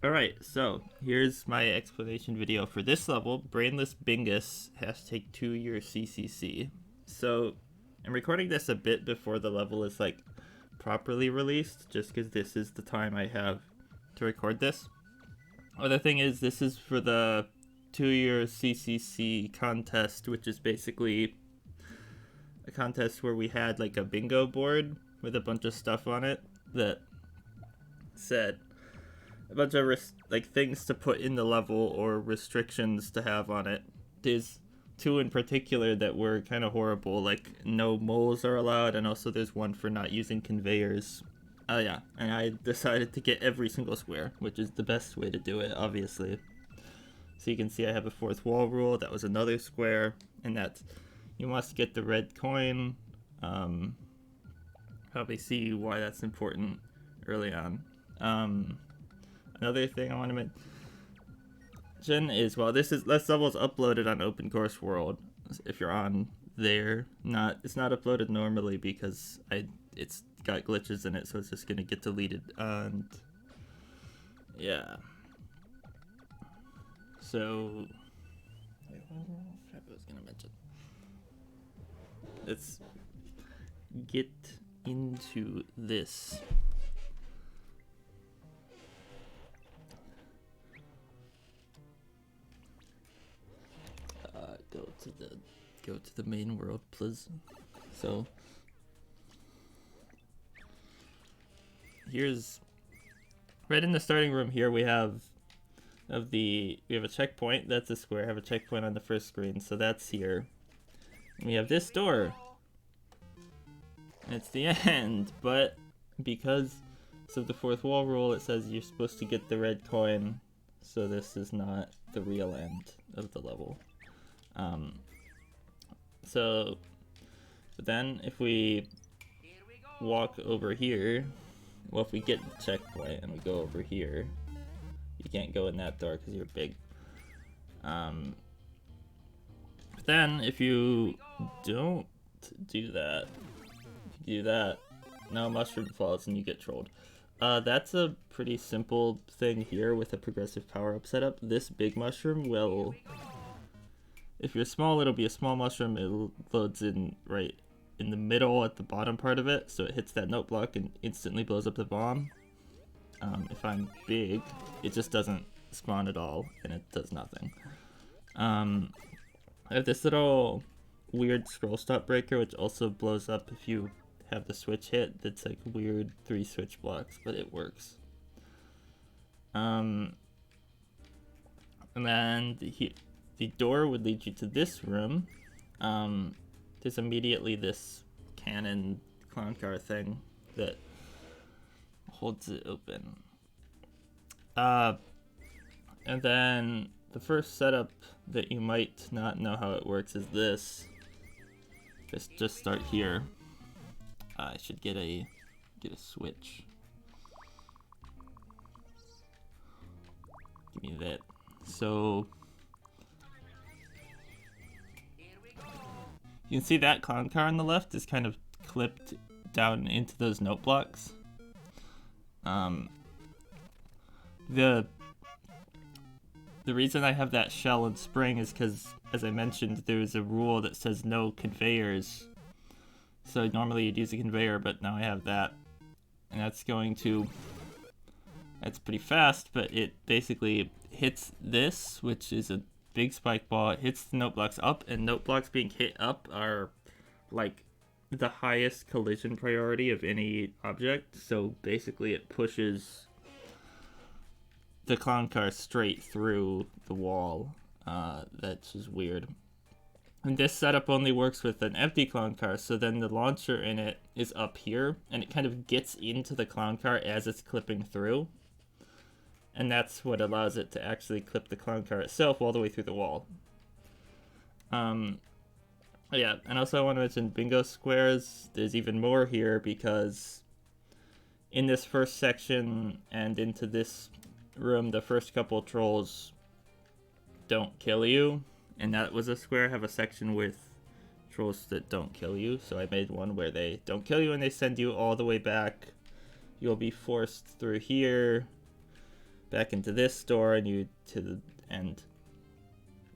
Alright, so here's my explanation video for this level. Brainless Bingus has to take 2 years CCC. So I'm recording this a bit before the level is like properly released, just because this is the time I have to record this. Other thing is, this is for the 2-year CCC contest, which is basically a contest where we had like a bingo board with a bunch of stuff on it that said a bunch of things to put in the level or restrictions to have on it. There's two in particular that were kind of horrible, like no moles are allowed, and also there's one for not using conveyors. Yeah, and I decided to get every single square, which is the best way to do it, obviously. So you can see I have a fourth wall rule. That was another square, and that's you must get the red coin. Probably see why that's important early on. Another thing I want to mention is, while this level is uploaded on Open Course World, if you're on there, it's not uploaded normally because it's got glitches in it, so it's just gonna get deleted. And yeah, so I was gonna mention. Let's get into this. Go to the main world, please. So here's right in the starting room here we have a checkpoint. That's a square. I have a checkpoint on the first screen, so that's here. And we have this door. It's the end, but because of the fourth wall rule, it says you're supposed to get the red coin, so this is not the real end of the level. But then if we walk over here, well, if we get the checkpoint and we go over here, you can't go in that door because you're big. But then if you don't do that, no mushroom falls and you get trolled. That's a pretty simple thing here with a progressive power-up setup. This big mushroom will, if you're small, it'll be a small mushroom. It loads in right in the middle at the bottom part of it, so it hits that note block and instantly blows up the bomb. If I'm big, it just doesn't spawn at all, and it does nothing. I have this little weird scroll stop breaker, which also blows up if you have the switch hit. That's like weird 3 switch blocks, but it works. And then the door would lead you to this room. There's immediately this cannon clown car thing that holds it open. And then the first setup that you might not know how it works is this. Just start here. I should get a switch. Give me that. So you can see that clown car on the left is kind of clipped down into those note blocks. The reason I have that shell and spring is because, as I mentioned, there's a rule that says no conveyors. So normally you'd use a conveyor, but now I have that. And that's pretty fast, but it basically hits this, which is a big spike ball. It hits the note blocks up, and note blocks being hit up are like the highest collision priority of any object. So basically it pushes the clown car straight through the wall. That's just weird. And this setup only works with an empty clown car, so then the launcher in it is up here, and it kind of gets into the clown car as it's clipping through. And that's what allows it to actually clip the clown car itself all the way through the wall. Yeah, and also I want to mention bingo squares. There's even more here because in this first section and into this room, the first couple trolls don't kill you, and that was a square. I have a section with trolls that don't kill you, so I made one where they don't kill you and they send you all the way back. You'll be forced through here back into this door and you to the end.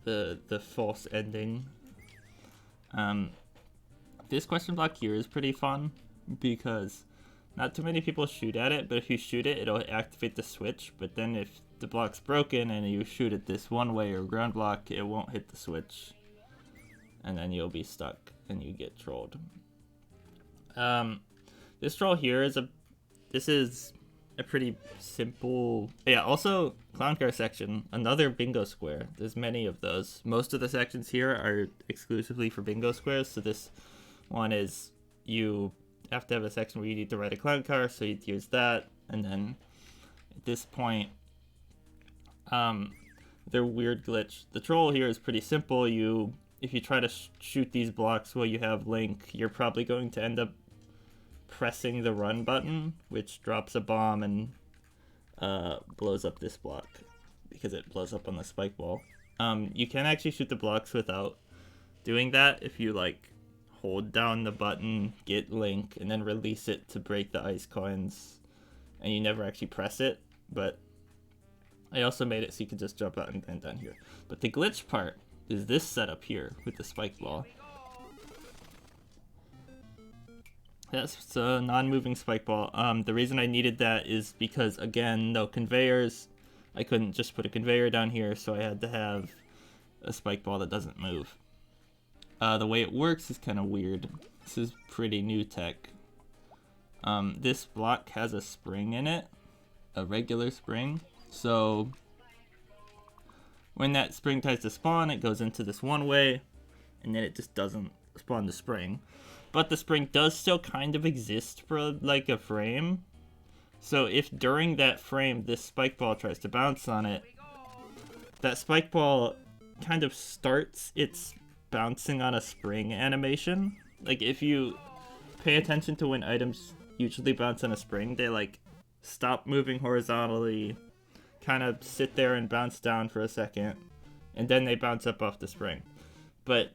The false ending. This question block here is pretty fun because not too many people shoot at it, but if you shoot it, it'll activate the switch. But then if the block's broken and you shoot it this one way or ground block, it won't hit the switch. And then you'll be stuck and you get trolled. This troll here is a pretty simple... Yeah, also, clown car section, another bingo square. There's many of those. Most of the sections here are exclusively for bingo squares, so this one is you have to have a section where you need to ride a clown car, so you'd use that, and then at this point, their weird glitch. The troll here is pretty simple. If you try to shoot these blocks while you have Link, you're probably going to end up pressing the run button, which drops a bomb and blows up this block because it blows up on the spike ball. You can actually shoot the blocks without doing that if you like hold down the button, get Link, and then release it to break the ice coins, and you never actually press it. But I also made it so you could just jump out and land down here. But the glitch part is this setup here with the spike ball. That's a non-moving spike ball. The reason I needed that is because, again, no conveyors. I couldn't just put a conveyor down here, so I had to have a spike ball that doesn't move. The way it works is kind of weird. This is pretty new tech. This block has a spring in it, a regular spring. So when that spring tries to spawn, it goes into this one way, and then it just doesn't spawn the spring. But the spring does still kind of exist for like a frame. So if during that frame this spike ball tries to bounce on it, that spike ball kind of starts its bouncing on a spring animation. Like if you pay attention to when items usually bounce on a spring, they like stop moving horizontally, kind of sit there and bounce down for a second, and then they bounce up off the spring. But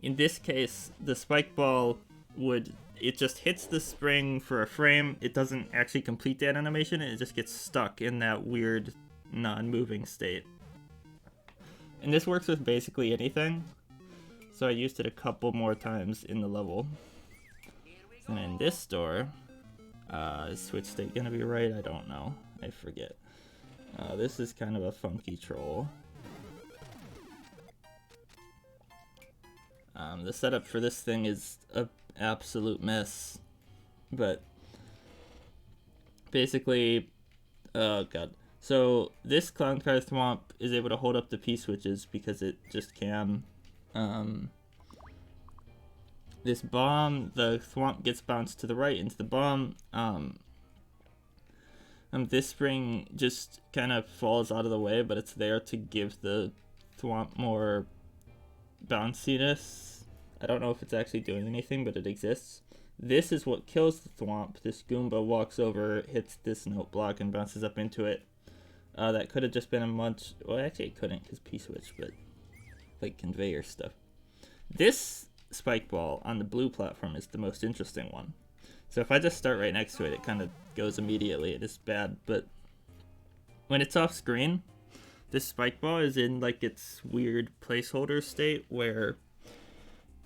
in this case, the spike ball it just hits the spring for a frame. It doesn't actually complete that animation, and it just gets stuck in that weird non-moving state. And this works with basically anything. So I used it a couple more times in the level. And in this door, is switch state gonna be right? I don't know. I forget. This is kind of a funky troll. The setup for this thing is an absolute mess, but basically, oh god. So this clown car thwomp is able to hold up the P switches because it just can. This bomb, the thwomp gets bounced to the right into the bomb. This spring just kind of falls out of the way, but it's there to give the thwomp more bounciness. I don't know if it's actually doing anything, but it exists. This is what kills the thwomp. This Goomba walks over, hits this note block, and bounces up into it. That could have just been a munch. Well, actually it couldn't because P-switch, but like conveyor stuff. This spike ball on the blue platform is the most interesting one. So if I just start right next to it, it kind of goes immediately. It is bad, but when it's off screen, this spike ball is in like its weird placeholder state where,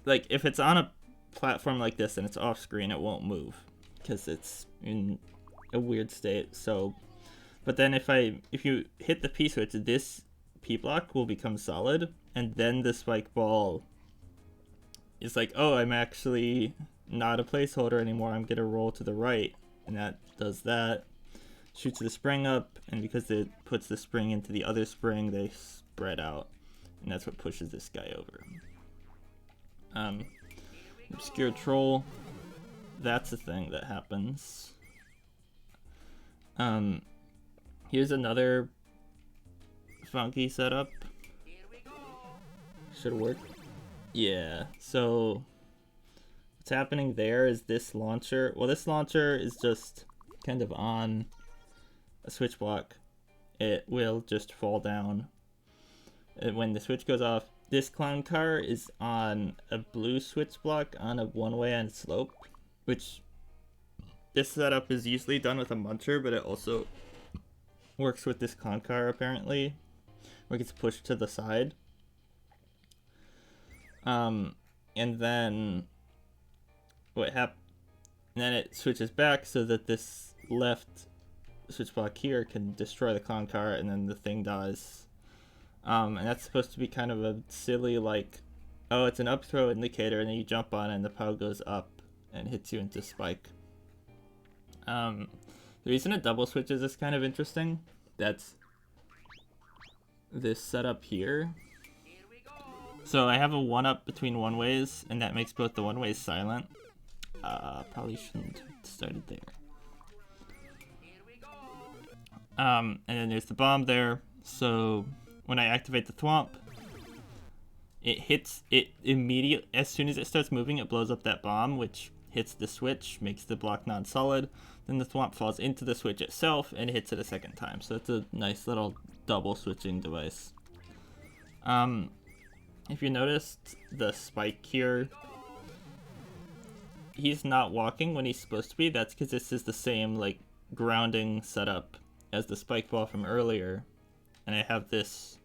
like, if it's on a platform like this and it's off screen, it won't move because it's in a weird state. So, but then if you hit the P switch, this P block will become solid, and then the spike ball is like, oh, I'm actually not a placeholder anymore. I'm gonna roll to the right, and that does that. Shoots the spring up, and because it puts the spring into the other spring, they spread out, and that's what pushes this guy over. Obscure troll, that's a thing that happens. Here's another funky setup. Should work. Yeah, so what's happening there is this launcher. Well, this launcher is just kind of on a switch block. It will just fall down. When the switch goes off, this clown car is on a blue switch block on a one-way on slope, which this setup is usually done with a muncher, but it also works with this concar apparently, where it gets pushed to the side. And then what happens? And then it switches back so that this left switch block here can destroy the concar, and then the thing dies. And that's supposed to be kind of a silly, like, oh, it's an up throw indicator, and then you jump on it and the POW goes up and hits you into spike. The reason it double switches is kind of interesting. That's this setup here. So I have a 1-up between one-ways, and that makes both the one-ways silent. Probably shouldn't have started there. And then there's the bomb there. So when I activate the thwomp, it hits it immediately. As soon as it starts moving, it blows up that bomb, which hits the switch, makes the block non-solid. Then the thwomp falls into the switch itself and hits it a second time. So it's a nice little double switching device. If you noticed the spike here, he's not walking when he's supposed to be. That's because this is the same like grounding setup as the spike ball from earlier, and I have this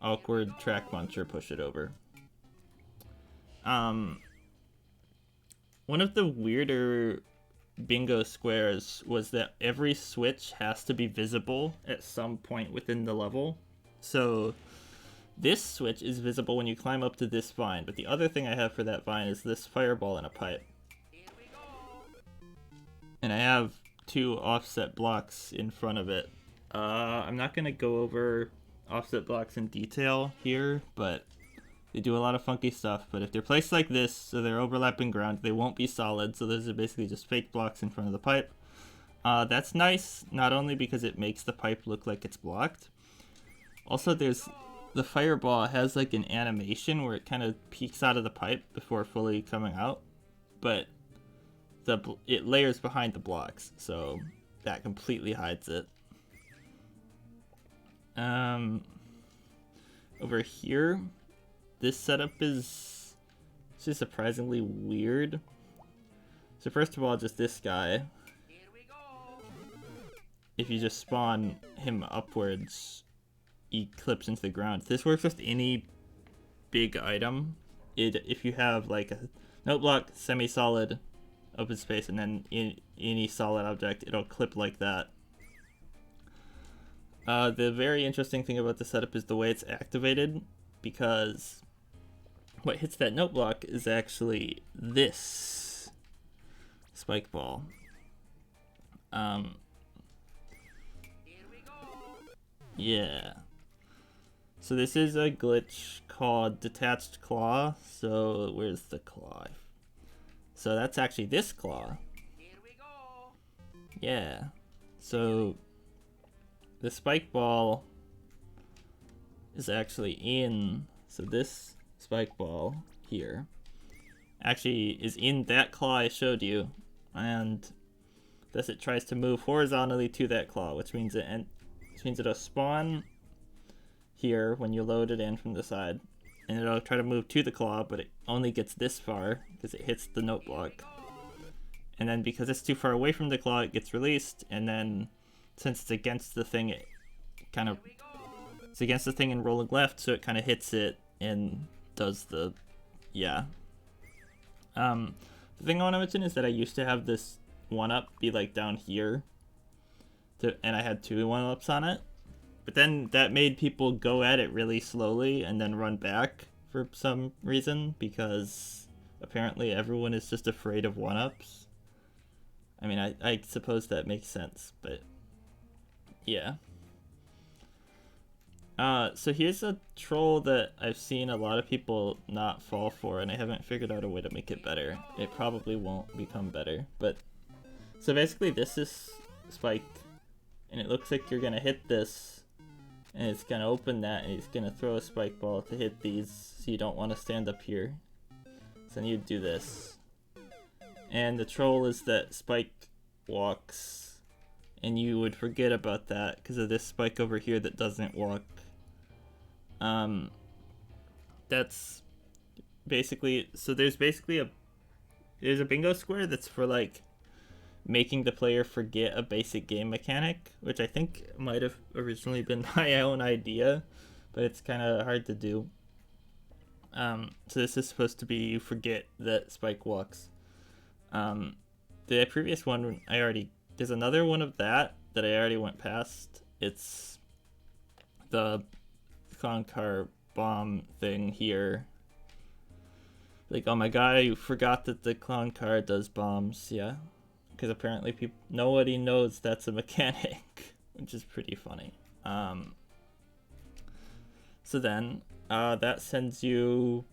awkward track muncher push it over. One of the weirder bingo squares was that every switch has to be visible at some point within the level. So this switch is visible when you climb up to this vine, but the other thing I have for that vine is this fireball in a pipe. And I have 2 offset blocks in front of it. I'm not going to go over offset blocks in detail here, but they do a lot of funky stuff. But if they're placed like this, so they're overlapping ground, they won't be solid, so those are basically just fake blocks in front of the pipe. That's nice, not only because it makes the pipe look like it's blocked, also there's the fireball has like an animation where it kind of peeks out of the pipe before fully coming out, but it layers behind the blocks, so that completely hides it. Over here, this setup is just surprisingly weird. So first of all, just this guy. If you just spawn him upwards, he clips into the ground. This works with any big item. If you have like a note block, semi-solid, open space, and then any solid object, it'll clip like that. The very interesting thing about the setup is the way it's activated, because what hits that note block is actually this spike ball. Yeah. So this is a glitch called detached claw. So where's the claw? So that's actually this claw. Yeah. So the spike ball is actually in. So this spike ball here actually is in that claw I showed you, and thus it tries to move horizontally to that claw, which means it'll spawn here when you load it in from the side, and it'll try to move to the claw, but it only gets this far because it hits the note block. And then because it's too far away from the claw, it gets released, and then since it's against the thing, it's against the thing and rolling left, so it kind of hits it and does the, yeah. The thing I want to mention is that I used to have this 1-up be like down here, and I had 2 1-ups on it, but then that made people go at it really slowly and then run back for some reason, because apparently everyone is just afraid of 1-ups. I mean, I suppose that makes sense, but yeah. So here's a troll that I've seen a lot of people not fall for, and I haven't figured out a way to make it better. It probably won't become better, but so basically this is spike, and it looks like you're gonna hit this, and it's gonna open that, and it's gonna throw a spike ball to hit these, so you don't want to stand up here. So then you do this, and the troll is that spike walks, and you would forget about that because of this spike over here that doesn't walk. That's basically, so there's a bingo square that's for like making the player forget a basic game mechanic, which I think might have originally been my own idea, but it's kind of hard to do. So this is supposed to be you forget that Spike walks. The previous one, there's another one of that I already went past. It's the clown car bomb thing here. Like, oh my god, you forgot that the clown car does bombs. Yeah, because apparently nobody knows that's a mechanic, which is pretty funny. So then that sends you,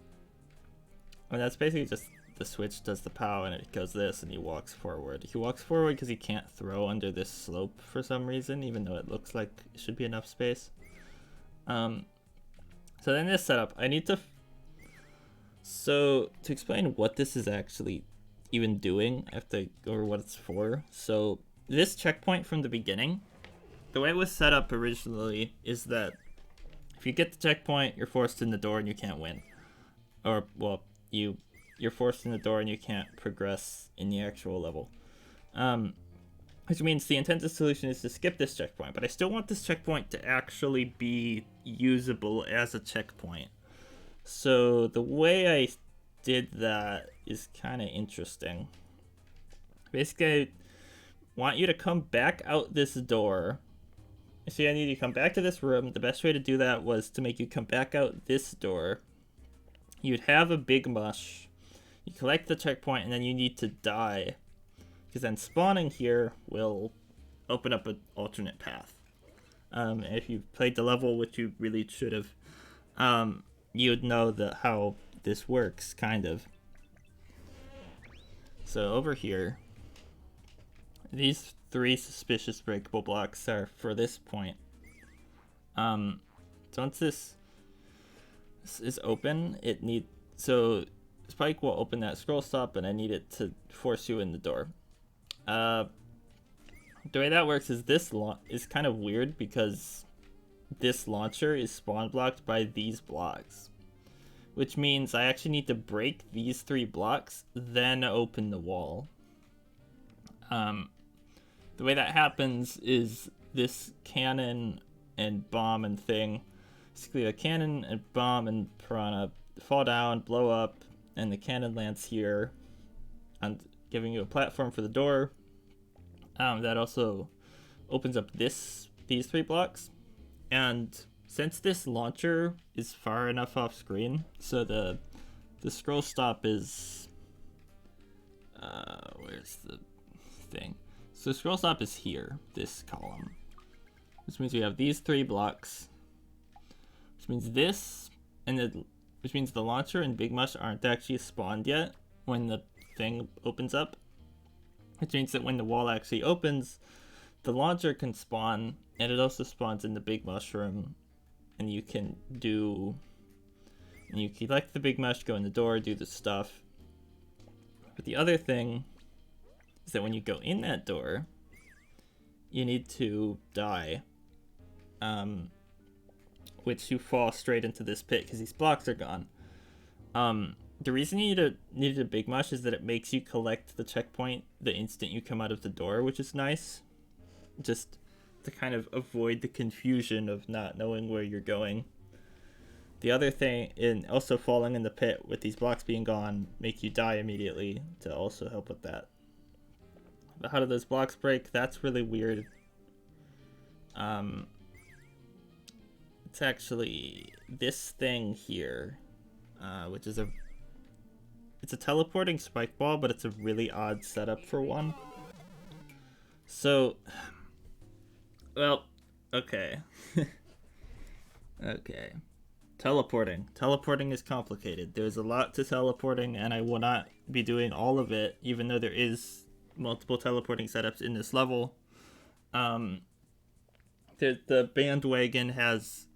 that's basically just the switch does the POW and it goes this and he walks forward. He walks forward because he can't throw under this slope for some reason, even though it looks like it should be enough space. So then this setup, so to explain what this is actually even doing, I have to go over what it's for. So this checkpoint from the beginning, the way it was set up originally is that if you get the checkpoint, you're forced in the door and you can't win. Or, well, you're forced in the door and you can't progress in the actual level. Which means the intended solution is to skip this checkpoint, but I still want this checkpoint to actually be usable as a checkpoint. So the way I did that is kind of interesting. Basically, I want you to come back out this door. See, I need you to come back to this room. The best way to do that was to make you come back out this door. You'd have a big mush. You collect the checkpoint, and then you need to die. Because then spawning here will open up an alternate path. If you've played the level, which you really should have, you'd know how this works, kind of. So over here, these 3 suspicious breakable blocks are for this point. So once this is open, so Spike will open that scroll stop, and I need it to force you in the door. The way that works is this is kind of weird because this launcher is spawn blocked by these blocks, which means I actually need to break these 3 blocks, then open the wall. The way that happens is this cannon and bomb and thing. Basically, a cannon and bomb and piranha fall down, blow up, and the cannon lands here, and giving you a platform for the door. That also opens up these 3 blocks. And since this launcher is far enough off screen, so the scroll stop is where's the thing? So scroll stop is here, this column. Which means we have these 3 blocks. Which means which means the launcher and Big Mush aren't actually spawned yet when the thing opens up. Which means that when the wall actually opens, the launcher can spawn, and it also spawns in the Big Mushroom. And you can collect the Big Mush, go in the door, do the stuff. But the other thing is that when you go in that door, you need to die. Which you fall straight into this pit because these blocks are gone. The reason you needed a Big Mush is that it makes you collect the checkpoint the instant you come out of the door, which is nice. Just to kind of avoid the confusion of not knowing where you're going. The other thing, and also falling in the pit with these blocks being gone, make you die immediately to also help with that. But how do those blocks break? That's really weird. It's actually this thing here, which is it's a teleporting spike ball, but it's a really odd setup for one. So, well, okay. Okay. Teleporting is complicated. There's a lot to teleporting, and I will not be doing all of it, even though there is multiple teleporting setups in this level. The bandwagon has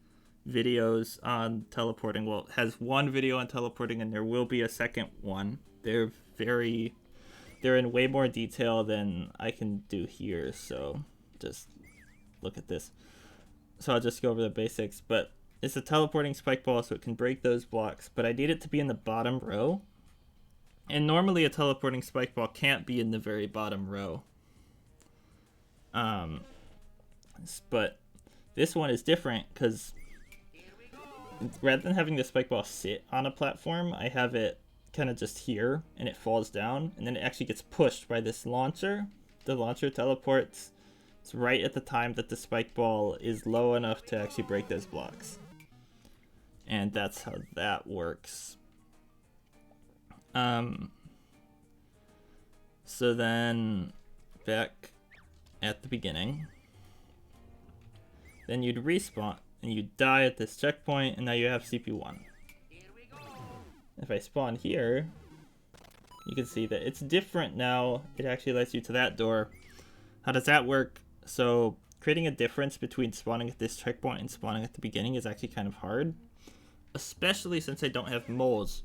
videos on teleporting. Well, it has one video on teleporting, and there will be a second one. They're in way more detail than I can do here, so just look at this. So I'll just go over the basics, but it's a teleporting spike ball, so it can break those blocks, but I need it to be in the bottom row. And normally a teleporting spike ball can't be in the very bottom row. But this one is different because rather than having the spike ball sit on a platform, I have it kind of just here, and it falls down, and then it actually gets pushed by this launcher. The launcher teleports. It's right at the time that the spike ball is low enough to actually break those blocks. And that's how that works. So then back at the beginning, then you'd respawn and you'd die at this checkpoint, and now you have CP1. If I spawn here, you can see that it's different now. It actually lets you to that door. How does that work? So creating a difference between spawning at this checkpoint and spawning at the beginning is actually kind of hard, especially since I don't have moles.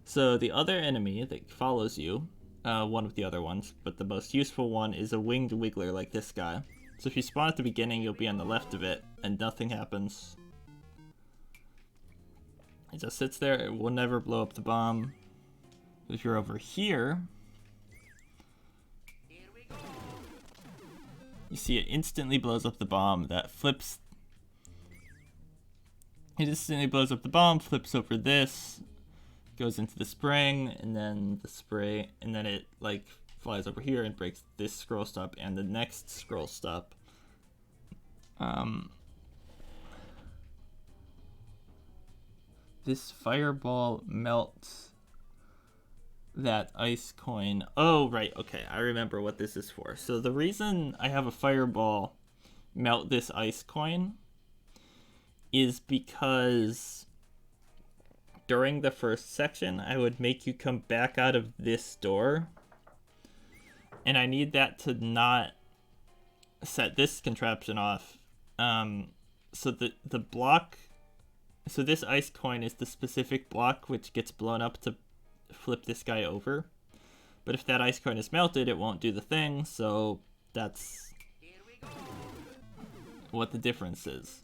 So the other enemy that follows you, one of the other ones, but the most useful one is a winged wiggler like this guy. So if you spawn at the beginning, you'll be on the left of it, and nothing happens. It just sits there. It will never blow up the bomb. If you're over here, you see it instantly blows up the bomb. That flips. It instantly blows up the bomb, flips over this, goes into the spring, and then the spray, and then it like flies over here and breaks this scroll stop and the next scroll stop. This fireball melts that ice coin. Oh, right. Okay, I remember what this is for. So the reason I have a fireball melt this ice coin is because during the first section, I would make you come back out of this door, and I need that to not set this contraption off. So the block, so this ice coin is the specific block which gets blown up to flip this guy over. But if that ice coin is melted, it won't do the thing, so that's what the difference is.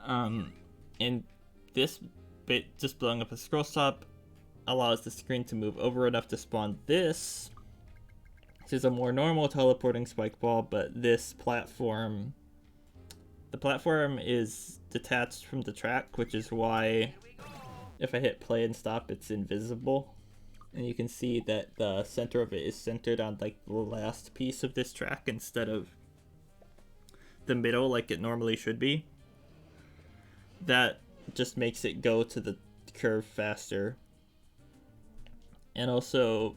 And this bit, just blowing up a scroll stop, allows the screen to move over enough to spawn this. This is a more normal teleporting spike ball, but this platform, the platform is detached from the track, which is why if I hit play and stop, it's invisible. And you can see that the center of it is centered on like the last piece of this track instead of the middle like it normally should be. That just makes it go to the curve faster. And also,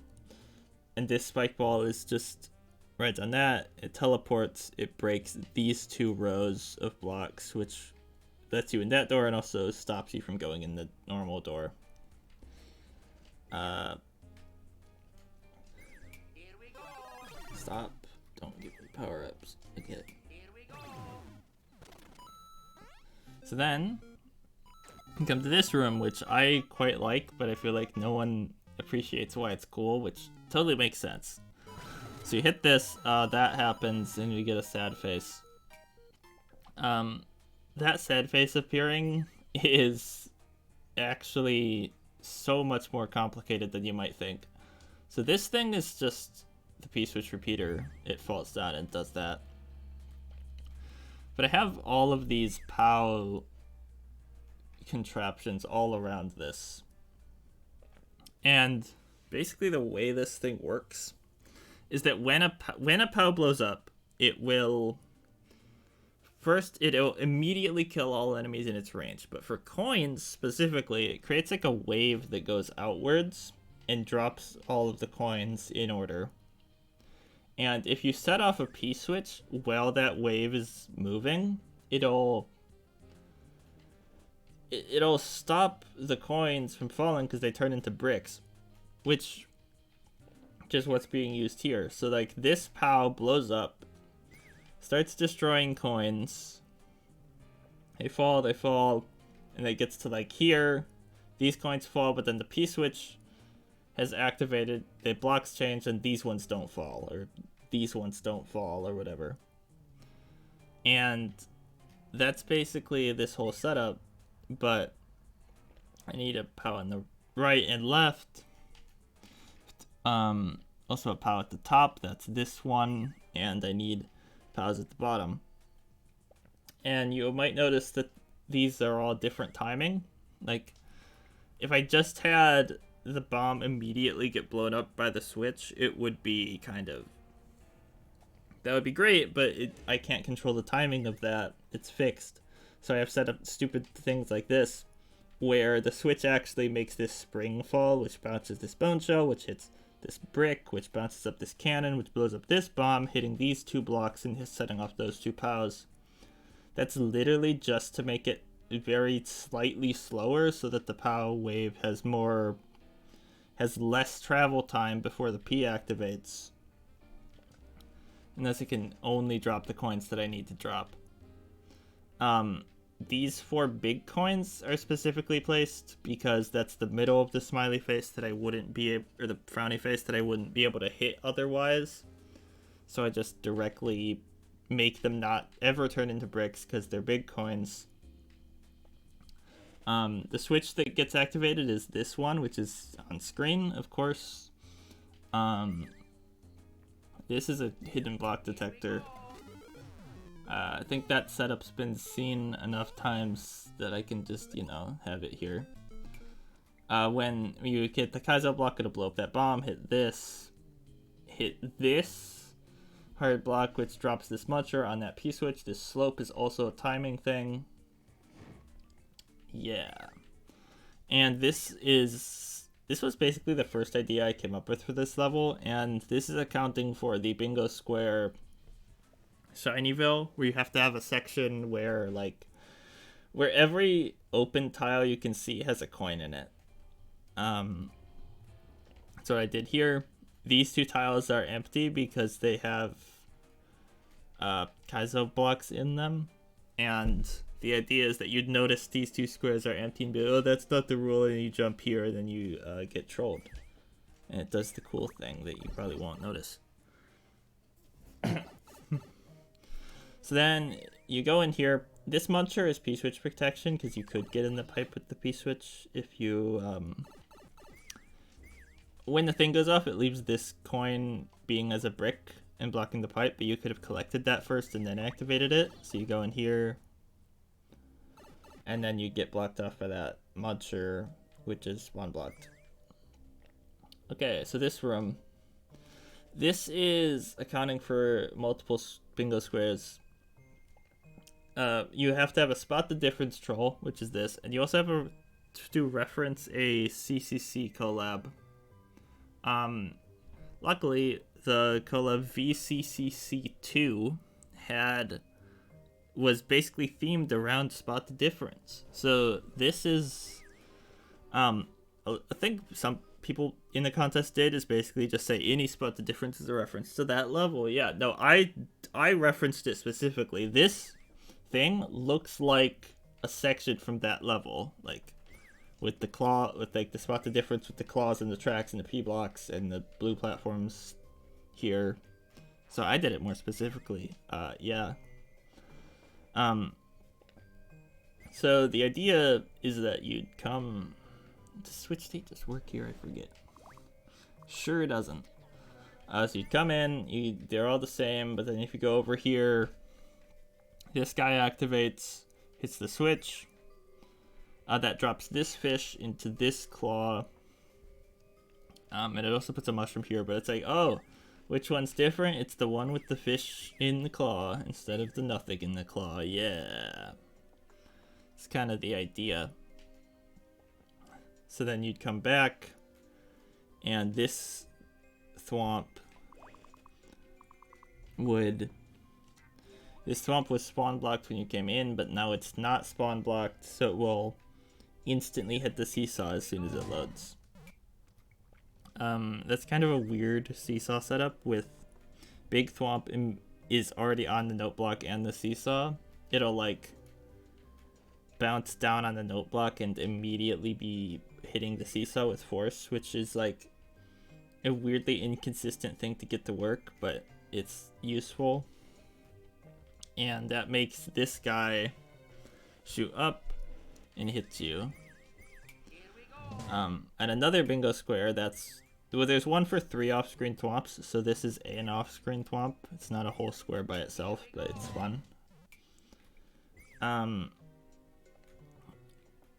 and this spike ball is just right on that. It teleports, it breaks these two rows of blocks, which lets you in that door and also stops you from going in the normal door. Stop. Don't give me power-ups. Okay. So then, you come to this room, which I quite like, but I feel like no one appreciates why it's cool, which totally makes sense. So you hit this, that happens, and you get a sad face. That sad face appearing is actually so much more complicated than you might think. So this thing is just the P-switch repeater. It falls down and does that. But I have all of these POW contraptions all around this. And basically the way this thing works is that when a POW blows up, it will... First, it'll immediately kill all enemies in its range. But for coins, specifically, it creates like a wave that goes outwards and drops all of the coins in order. And if you set off a P-switch while that wave is moving, it'll stop the coins from falling because they turn into bricks, which is what's being used here. So like this POW blows up, starts destroying coins. They fall, and it gets to like here. These coins fall, but then the P-switch has activated, the blocks change, and these ones don't fall, or these ones don't fall, or whatever. And that's basically this whole setup, but I need a POW on the right and left. Also a POW at the top, that's this one, and I need tiles at the bottom. And you might notice that these are all different timing. Like, if I just had the bomb immediately get blown up by the switch, it would be kind of... that would be great, but I can't control the timing of that. It's fixed. So I have set up stupid things like this, where the switch actually makes this spring fall, which bounces this bone shell, which hits this brick, which bounces up this cannon, which blows up this bomb, hitting these 2 blocks and setting off those 2 POWs. That's literally just to make it very slightly slower so that the POW wave has less travel time before the P activates. And thus it can only drop the coins that I need to drop. These 4 big coins are specifically placed because that's the middle of the smiley face that I wouldn't be able, or the frowny face that I wouldn't be able to hit otherwise. So I just directly make them not ever turn into bricks because they're big coins. The switch that gets activated is this one, which is on screen, of course. This is a hidden block detector. I think that setup's been seen enough times that I can just, have it here. When you hit the Kaizo block, it'll blow up that bomb, hit this hard block, which drops this muncher on that P-switch. This slope is also a timing thing. Yeah. And this was basically the first idea I came up with for this level, and this is accounting for the Bingo Square Shinyville, where you have to have a section where every open tile you can see has a coin in it. So what I did here, these 2 tiles are empty because they have Kaizo blocks in them, and the idea is that you'd notice these 2 squares are empty and be like, oh, that's not the rule, and you jump here, and then you get trolled. And it does the cool thing that you probably won't notice. So then you go in here. This muncher is P-switch protection because you could get in the pipe with the P-switch if you... when the thing goes off, it leaves this coin being as a brick and blocking the pipe, but you could have collected that first and then activated it. So you go in here, and then you get blocked off by that muncher, which is spawn blocked. Okay, so this room. This is accounting for multiple bingo squares. You have to have a spot the difference troll, which is this, and you also have to reference a CCC collab. Luckily, the collab VCCC2 was basically themed around spot the difference. So this is, I think some people in the contest did is basically just say any spot the difference is a reference to that level. Yeah, no, I referenced it specifically. This thing looks like a section from that level, like with the claw, with like the spot the difference with the claws and the tracks and the P blocks and the blue platforms here. So I did it more specifically. Yeah. So the idea is that you'd come... Does switch state just work here? I forget. Sure it doesn't. So you'd come in, they're all the same, but then if you go over here, this guy activates, hits the switch. That drops this fish into this claw. And it also puts a mushroom here, but it's like, oh, which one's different? It's the one with the fish in the claw instead of the nothing in the claw. Yeah. It's kind of the idea. So then you'd come back, and this thwomp was spawn blocked when you came in, but now it's not spawn blocked, so it will instantly hit the seesaw as soon as it loads. That's kind of a weird seesaw setup with Big Thwomp is already on the note block and the seesaw. It'll like bounce down on the note block and immediately be hitting the seesaw with force, which is like a weirdly inconsistent thing to get to work, but it's useful. And that makes this guy shoot up and hit you. And another bingo square that's well, there's one for 3 off-screen thwomps, so this is an off-screen thwomp. It's not a whole square by itself, but it's fun.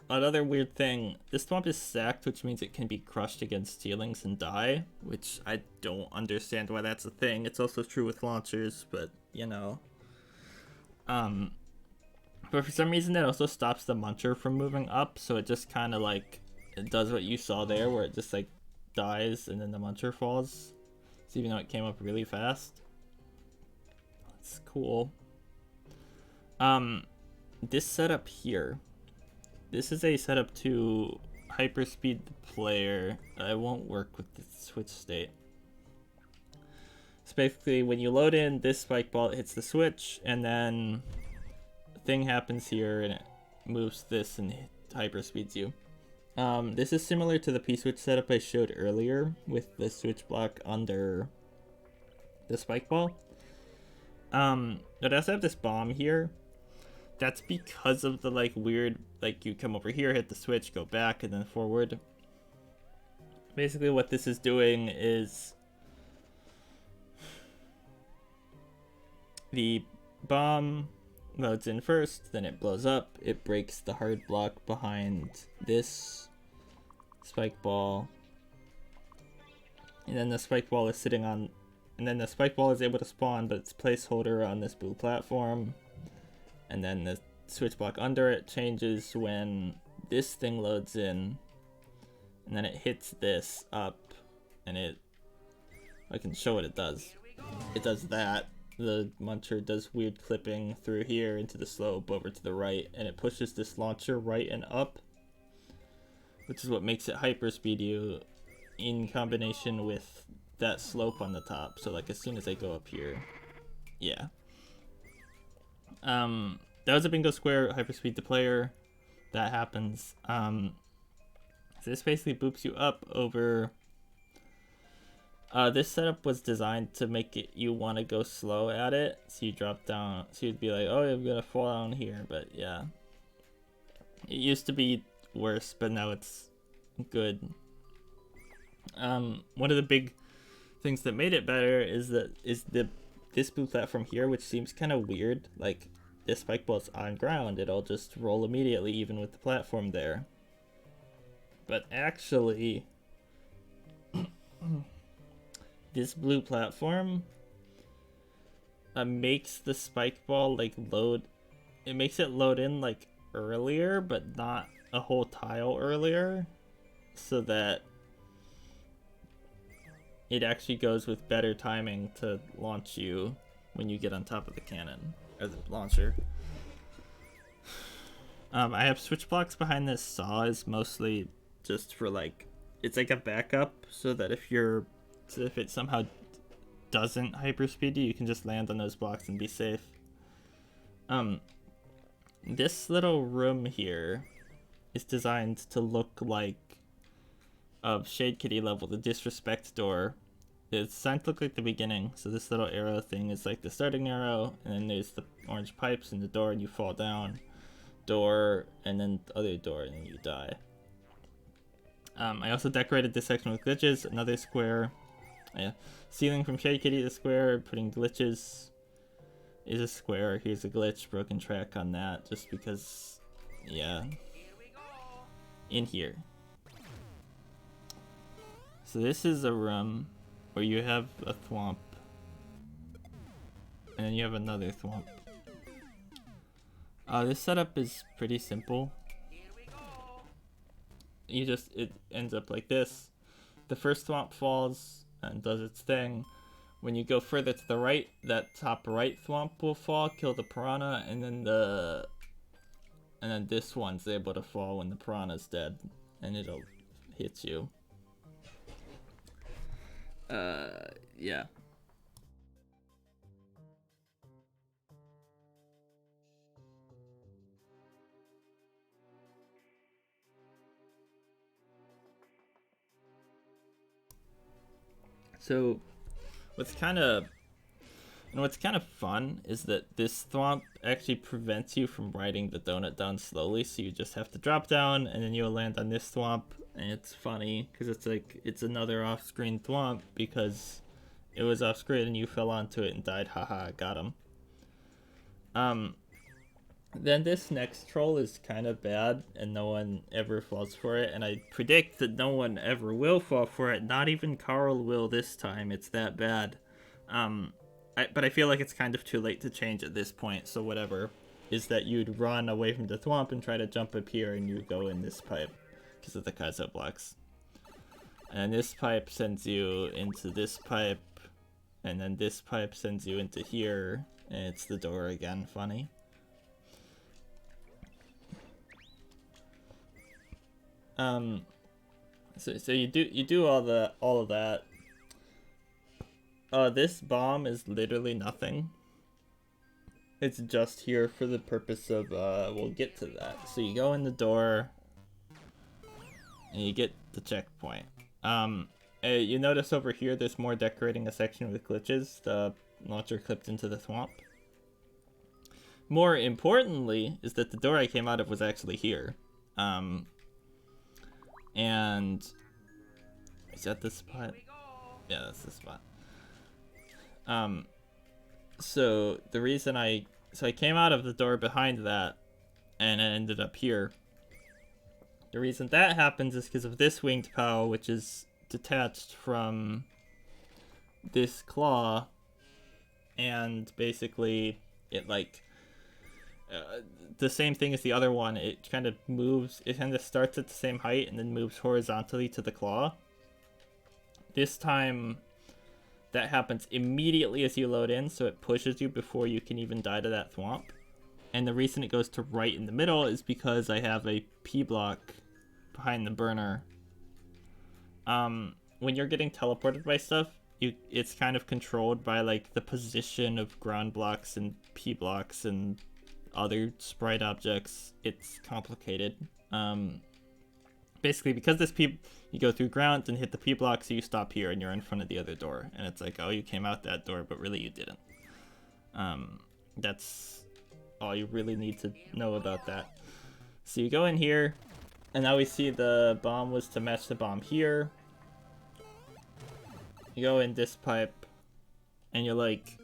Another weird thing, this thwomp is stacked, which means it can be crushed against ceilings and die, which I don't understand why that's a thing. It's also true with launchers, but, you know. But for some reason, it also stops the muncher from moving up, so it just kind of, like, it does what you saw there, where it just, like, dies and then the muncher falls. So even though it came up really fast. That's cool. This setup here. This is a setup to hyperspeed the player. It won't work with the switch state. So basically, when you load in this spike ball, it hits the switch, and then a thing happens here, and it moves this and hyperspeeds you. This is similar to the P-switch setup I showed earlier with the switch block under the spike ball. But I also have this bomb here. That's because of the, like, weird, like, you come over here, hit the switch, go back, and then forward. Basically what this is doing is the bomb loads in first, then it blows up, it breaks the hard block behind this spike ball, and then the spike ball is sitting on, and then the spike ball is able to spawn, but it's placeholder on this blue platform. And then the switch block under it changes when this thing loads in, and then it hits this up, and I can show what it does. It does that. The muncher does weird clipping through here into the slope over to the right, and it pushes this launcher right and up, which is what makes it hyperspeed you in combination with that slope on the top. So like as soon as I go up here, yeah. That was a bingo square, hyperspeed the player. That happens. So this basically boops you up over. This setup was designed to make it you want to go slow at it. So you drop down. So you'd be like, oh, I'm gonna fall down here. But yeah, it used to be worse, but now it's good. One of the big things that made it better is this blue platform here, which seems kind of weird. Like, this spike ball's on ground, it'll just roll immediately even with the platform there. But actually, this blue platform makes the spike ball like load. It makes it load in like earlier, but not a whole tile earlier, so that it actually goes with better timing to launch you when you get on top of the cannon, or the launcher. I have switch blocks behind this saw is mostly just for like, it's like a backup, so that if it somehow doesn't hyperspeed you, you can just land on those blocks and be safe. This little room here is designed to look like Shade Kitty level, the disrespect door. It's designed to look like the beginning, so this little arrow thing is like the starting arrow, and then there's the orange pipes in the door, and you fall down. Door, and then the other door, and then you die. I also decorated this section with glitches, another square. Yeah. Stealing from Shade Kitty the square, putting glitches is a square. Here's a glitch, broken track on that, just because, yeah. In here. So this is a room where you have a thwomp, and then you have another thwomp. This setup is pretty simple. It ends up like this. The first thwomp falls and does its thing. When you go further to the right, that top right thwomp will fall, kill the piranha, and then this one's able to fall when the piranha's dead, and it'll hit you. Yeah. So, what's kind of fun is that this thwomp actually prevents you from riding the donut down slowly, so you just have to drop down, and then you'll land on this thwomp, And it's funny because it's like it's another off-screen thwomp because it was off-screen and you fell onto it and died. Haha, got him. Then this next troll is kind of bad and no one ever falls for it, and I predict that no one ever will fall for it. Not even Carl will this time. It's that bad. But I feel like it's kind of too late to change at this point, so whatever. Is that you'd run away from the thwomp and try to jump up here and you go in this pipe because of the Kaizo blocks. And this pipe sends you into this pipe, and then this pipe sends you into here, and it's the door again. Funny. So you do all of that. This bomb is literally nothing. It's just here for the purpose of we'll get to that. So you go in the door and you get the checkpoint. You notice over here there's more decorating a section with glitches. The launcher clipped into the thwomp. More importantly is that the door I came out of was actually here. And is that the spot? Yeah, that's the spot. So the reason I came out of the door behind that and I ended up here. The reason that happens is because of this winged POW, which is detached from this claw, and basically it like the same thing as the other one. It kind of moves, it kind of starts at the same height and then moves horizontally to the claw. This time that happens immediately as you load in, so it pushes you before you can even die to that thwomp. And the reason it goes to right in the middle is because I have a P block behind the burner. When you're getting teleported by stuff, it's kind of controlled by like the position of ground blocks and P blocks and other sprite objects. It's complicated. Basically, because this P, you go through ground and hit the P block, so you stop here and you're in front of the other door. And it's like, oh, you came out that door, but really you didn't. That's all you really need to know about that. So you go in here, and now we see the bomb was to match the bomb here. You go in this pipe, and you're like,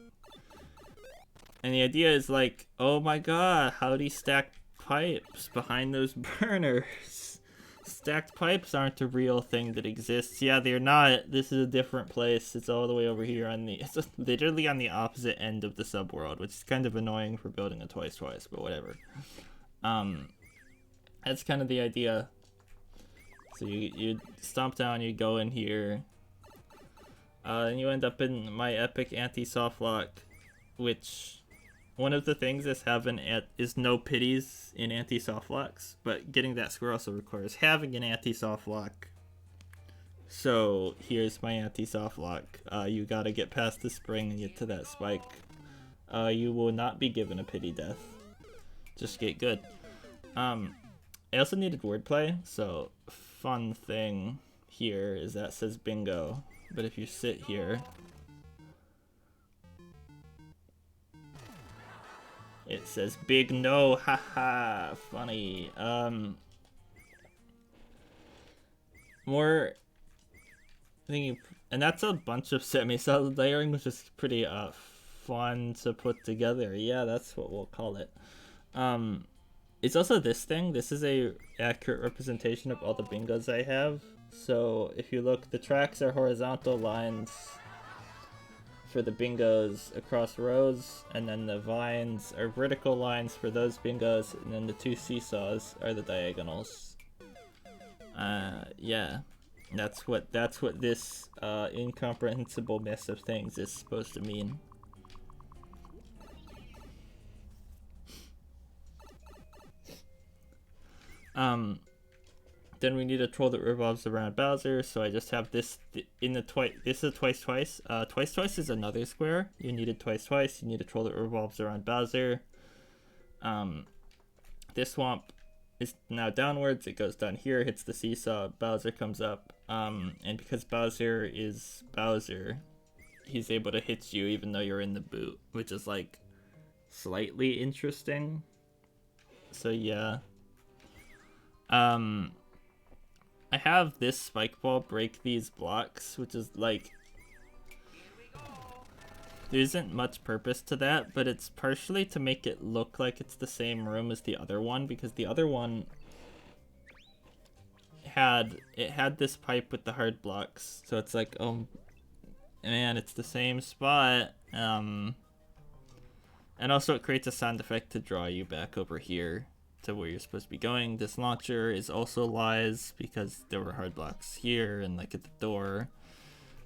and the idea is like, oh my god, how do you stack pipes behind those burners? Stacked pipes aren't a real thing that exists. Yeah, they're not. This is a different place. It's all the way over here on the, it's literally on the opposite end of the subworld, which is kind of annoying for building a twice, but whatever. That's kind of the idea. So you stomp down, you go in here, and you end up in my epic anti-softlock, which one of the things is no pities in anti-softlocks, but getting that square also requires having an anti-softlock. So here's my anti-softlock. You gotta get past the spring and get to that spike. You will not be given a pity death. Just get good. I also needed wordplay, so fun thing here is that says bingo, but if you sit here, it says big no, haha, funny. More thinking, and that's a bunch of semi-solid layering, which is pretty fun to put together. Yeah, that's what we'll call it. It's also this thing. This is a accurate representation of all the bingos I have. So if you look, the tracks are horizontal lines for the bingos across rows, and then the vines are vertical lines for those bingos, and then the two seesaws are the diagonals. Yeah, that's what this incomprehensible mess of things is supposed to mean. Then we need a troll that revolves around Bowser, so I just have this in the this is twice. Twice is another square. You needed twice. You need a troll that revolves around Bowser. This swamp is now downwards. It goes down here, hits the seesaw, Bowser comes up. And because Bowser is Bowser, he's able to hit you even though you're in the boot, which is like slightly interesting. So yeah. I have this spike ball break these blocks, which is like, there isn't much purpose to that, but it's partially to make it look like it's the same room as the other one, because the other one had this pipe with the hard blocks, so it's like, oh man, it's the same spot. And also it creates a sound effect to draw you back over here to where you're supposed to be going. This launcher is also lies because there were hard blocks here and like at the door,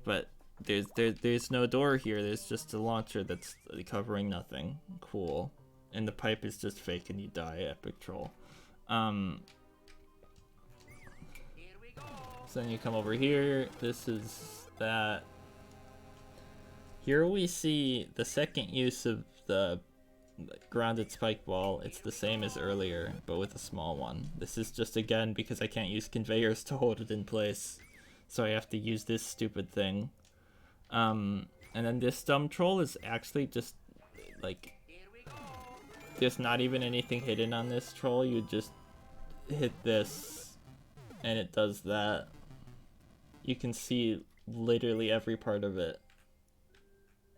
but there's no door here. There's just a launcher that's covering nothing. Cool. And the pipe is just fake and you die. Epic troll. So then you come over here. This is that. Here we see the second use of the grounded spike ball. It's the same as earlier, but with a small one. This is just, again, because I can't use conveyors to hold it in place, so I have to use this stupid thing. And then this dumb troll is actually just, like, there's not even anything hidden on this troll. You just hit this, and it does that. You can see literally every part of it.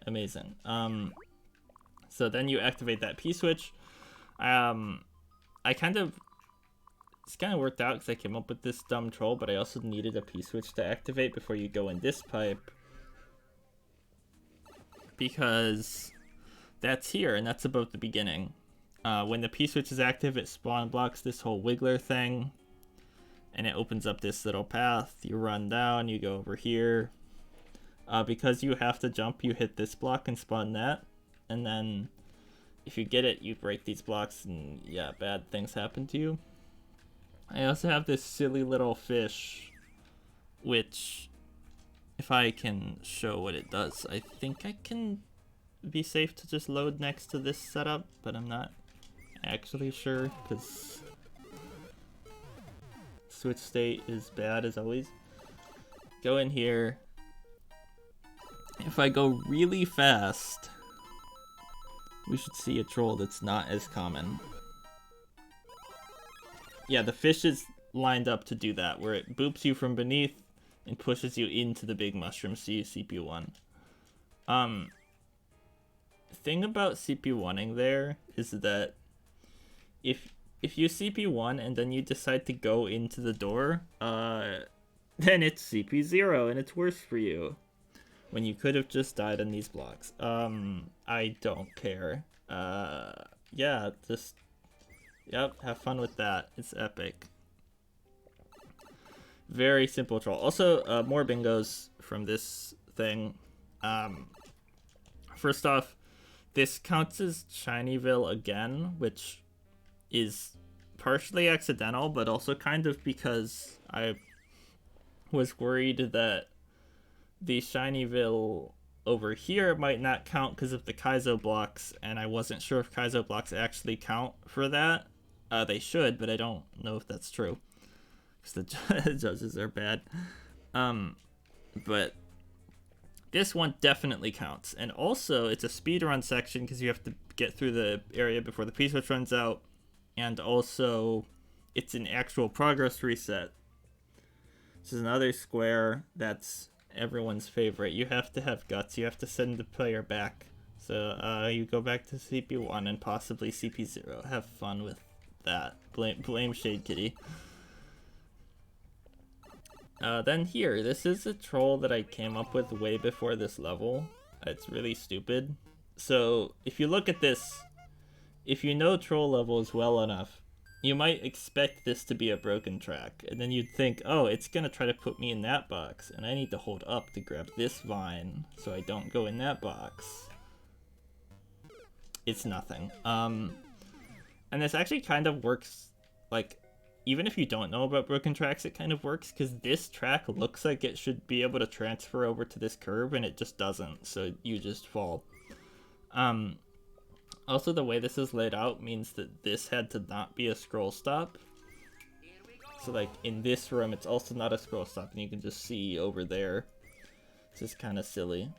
Amazing. So then you activate that P-switch. It's kind of worked out because I came up with this dumb troll, but I also needed a P-switch to activate before you go in this pipe, because that's here, and that's about the beginning. When the P-switch is active, it spawn blocks this whole wiggler thing, and it opens up this little path. You run down, you go over here. Because you have to jump, you hit this block and spawn that, and then if you get it, you break these blocks, and yeah, bad things happen to you. I also have this silly little fish, which, if I can show what it does, I think I can be safe to just load next to this setup, but I'm not actually sure, because switch state is bad as always. Go in here. If I go really fast, we should see a troll that's not as common. Yeah, the fish is lined up to do that, where it boops you from beneath and pushes you into the big mushroom, so you CPU1. Thing about CPU1ing there is that if you CPU1 and then you decide to go into the door, then it's CP0 and it's worse for you. When you could have just died on these blocks. I don't care. Yeah, just, yep, have fun with that. It's epic. Very simple troll. Also, more bingos from this thing. First off, this counts as Shinyville again, which is partially accidental, but also kind of because I was worried that the Shinyville over here might not count because of the Kaizo blocks, and I wasn't sure if Kaizo blocks actually count for that. They should, but I don't know if that's true, because the judges are bad. But this one definitely counts, and also it's a speedrun section because you have to get through the area before the P-switch runs out, and also it's an actual progress reset. This is another square that's everyone's favorite. You have to have guts. You have to send the player back. So you go back to CP1 and possibly CP0. Have fun with that. Blame Shade Kitty. Then here, this is a troll that I came up with way before this level. It's really stupid. So if you look at this, if you know troll levels well enough, you might expect this to be a broken track, and then you'd think, oh, it's gonna try to put me in that box, and I need to hold up to grab this vine so I don't go in that box. It's nothing. And this actually kind of works, like, even if you don't know about broken tracks, it kind of works, because this track looks like it should be able to transfer over to this curve, and it just doesn't, so you just fall. Also, the way this is laid out means that this had to not be a scroll stop. So, like, in this room, it's also not a scroll stop, and you can just see over there. It's just kind of silly.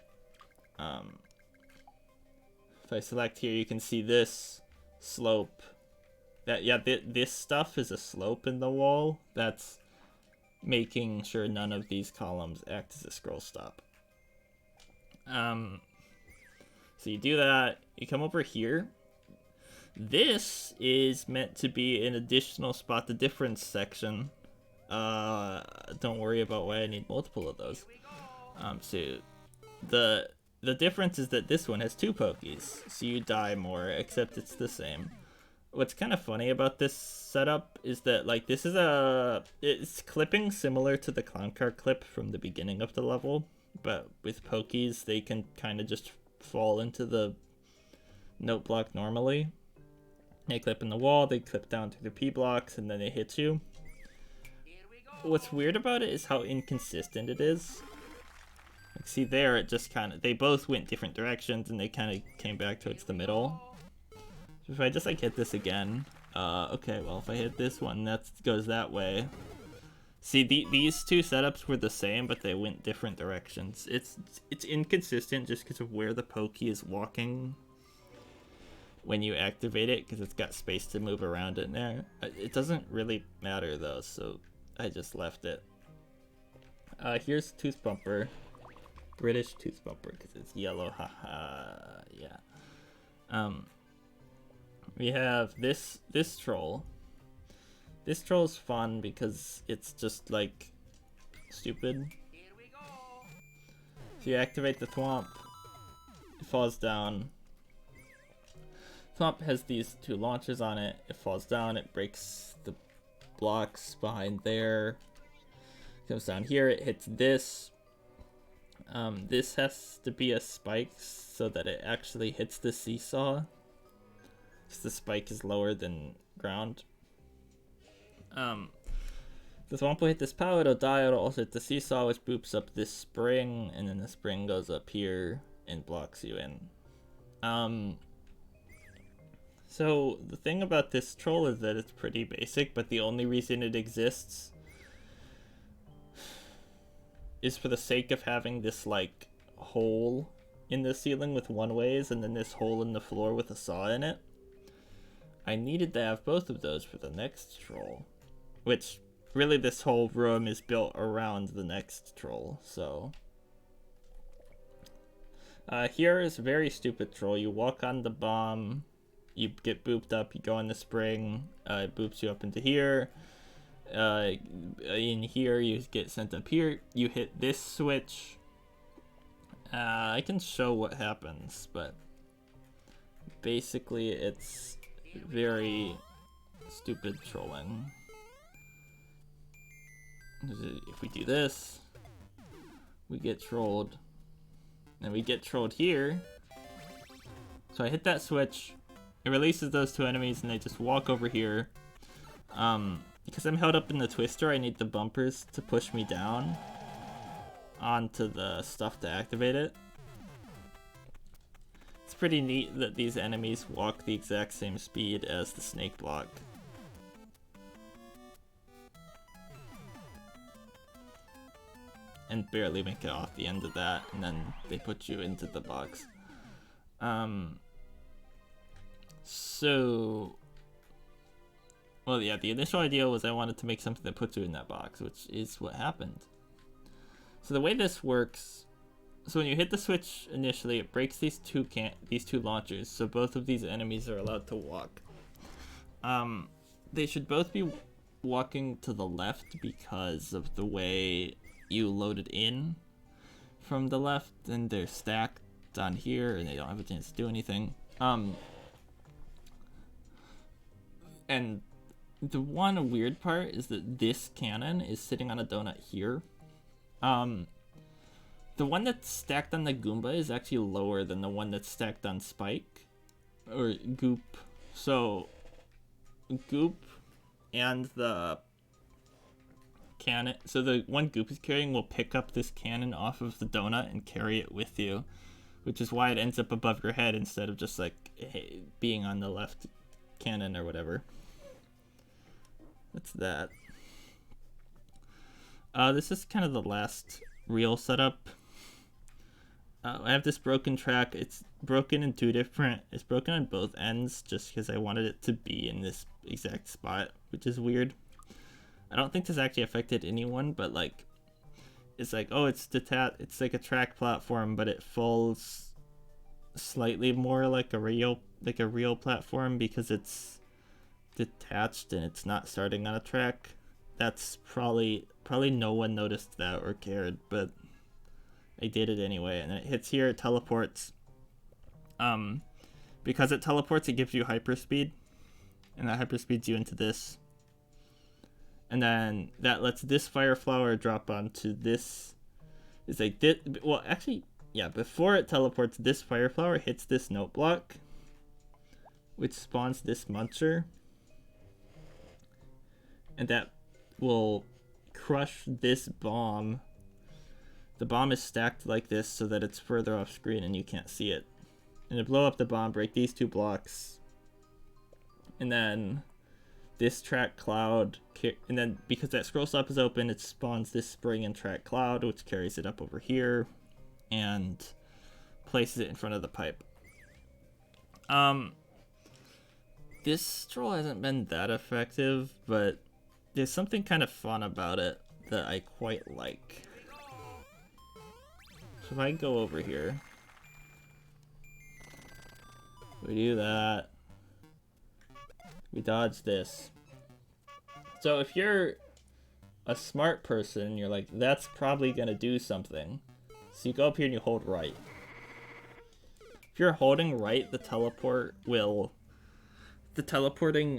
If I select here, you can see this slope. This stuff is a slope in the wall. That's making sure none of these columns act as a scroll stop. So you do that, you come over here. This is meant to be an additional spot the difference section. Don't worry about why I need multiple of those. So the difference is that this one has 2 pokies, so you die more, except it's the same. What's kind of funny about this setup is that, like, this is it's clipping similar to the clown car clip from the beginning of the level, but with pokies, they can kind of just fall into the note block normally. They clip in the wall, they clip down through the P blocks, and then they hit you. What's weird about it is how inconsistent it is. Like, see there, it just kind of, they both went different directions, and they kind of came back towards the middle. So if I just, like, hit this again, okay, well, if I hit this one, that goes that way. See, these 2 setups were the same, but they went different directions. It's inconsistent just because of where the pokey is walking when you activate it, because it's got space to move around in there. It doesn't really matter, though, so I just left it. Here's Tooth Bumper. British Tooth Bumper, because it's yellow, haha, yeah. We have this troll. This troll's fun because it's just, like, stupid. If you activate the Thwomp, it falls down. Thwomp has these 2 launchers on it. It falls down, it breaks the blocks behind there. It comes down here, it hits this. This has to be a spike so that it actually hits the seesaw. Because the spike is lower than ground. The Thwomp will hit this power, it'll die, it'll also hit the seesaw, which boops up this spring, and then the spring goes up here and blocks you in. So the thing about this troll is that it's pretty basic, but the only reason it exists is for the sake of having this, like, hole in the ceiling with one-ways, and then this hole in the floor with a saw in it. I needed to have both of those for the next troll, which really this whole room is built around the next troll, so. Here is a very stupid troll. You walk on the bomb, you get booped up, you go on the spring, it boops you up into here. In here, you get sent up here, you hit this switch. I can show what happens, but basically it's very stupid trolling. If we do this, we get trolled. And we get trolled here. So I hit that switch, it releases those 2 enemies and they just walk over here. Because I'm held up in the twister, I need the bumpers to push me down onto the stuff to activate it. It's pretty neat that these enemies walk the exact same speed as the snake block. And barely make it off the end of that, and then they put you into the box. Well, yeah, the initial idea was I wanted to make something that puts you in that box, which is what happened. So the way this works, so when you hit the switch initially, it breaks these two launchers, so both of these enemies are allowed to walk. They should both be walking to the left because of the way you loaded in from the left, and they're stacked on here and they don't have a chance to do anything. And the one weird part is that this cannon is sitting on a donut here. The one that's stacked on the Goomba is actually lower than the one that's stacked on Spike or Goop. So Goop and the cannon, so the one Goop is carrying will pick up this cannon off of the donut and carry it with you, which is why it ends up above your head instead of just like being on the left cannon or whatever. That's that. This is kind of the last real setup. I have this broken track. It's broken in it's broken on both ends just because I wanted it to be in this exact spot, which is weird. I don't think this actually affected anyone, but like, it's like, oh, it's detached. It's like a track platform, but it falls slightly more like a real platform because it's detached and it's not starting on a track. That's probably no one noticed that or cared, but I did it anyway. And it hits here, it teleports. Because it teleports, it gives you hyperspeed, and that hyperspeeds you into this. And then that lets this fire flower drop onto this. It's like this. Well, actually, yeah. Before it teleports, this fire flower hits this note block, which spawns this muncher, and that will crush this bomb. The bomb is stacked like this so that it's further off screen and you can't see it. And to blow up the bomb, break these two blocks, and then this track cloud, and then because that scroll stop is open, it spawns this spring and track cloud, which carries it up over here and places it in front of the pipe. This stroll hasn't been that effective, but there's something kind of fun about it that I quite like. So if I go over here, we do that. We dodge this. So if you're a smart person, you're like, that's probably gonna do something. So you go up here and you hold right. If you're holding right, the teleporting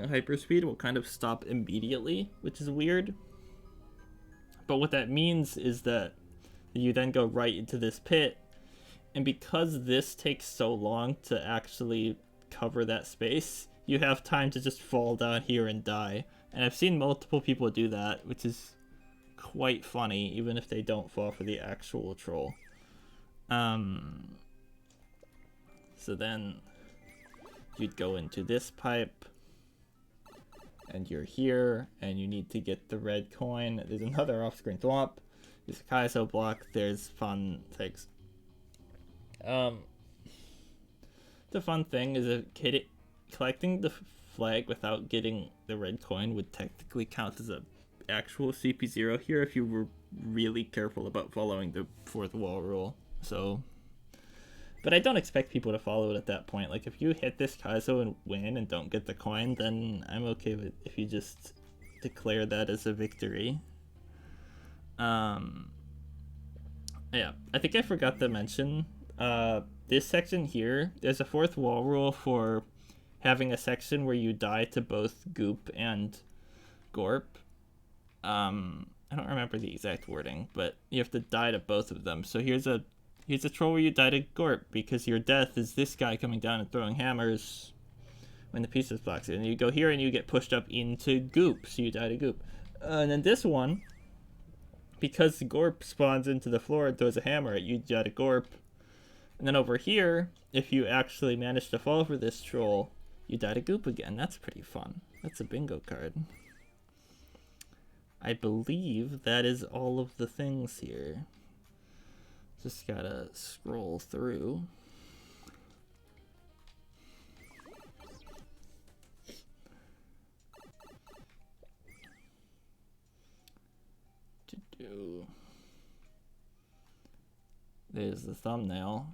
hyperspeed will kind of stop immediately, which is weird. But what that means is that you then go right into this pit, and because this takes so long to actually cover that space, you have time to just fall down here and die. And I've seen multiple people do that, which is quite funny, even if they don't fall for the actual troll. So then you'd go into this pipe, and you're here, and you need to get the red coin. There's another off-screen thwomp. There's a Kaizo block. There's fun things. The fun thing is that collecting the flag without getting the red coin would technically count as a actual CP0 here if you were really careful about following the fourth wall rule. So, but I don't expect people to follow it at that point. Like, if you hit this Kaizo and win and don't get the coin, then I'm okay with if you just declare that as a victory. Yeah, I think I forgot to mention this section here. There's a fourth wall rule for having a section where you die to both Goop and Gorp. I don't remember the exact wording, but you have to die to both of them. So here's a troll where you die to Gorp because your death is this guy coming down and throwing hammers when the pieces blocks it. And you go here and you get pushed up into Goop, so you die to Goop. And then this one, because Gorp spawns into the floor and throws a hammer at you, die to Gorp. And then over here, if you actually manage to fall for this troll, you die to Goop again. That's pretty fun. That's a bingo card. I believe that is all of the things here. Just gotta scroll through. There's the thumbnail.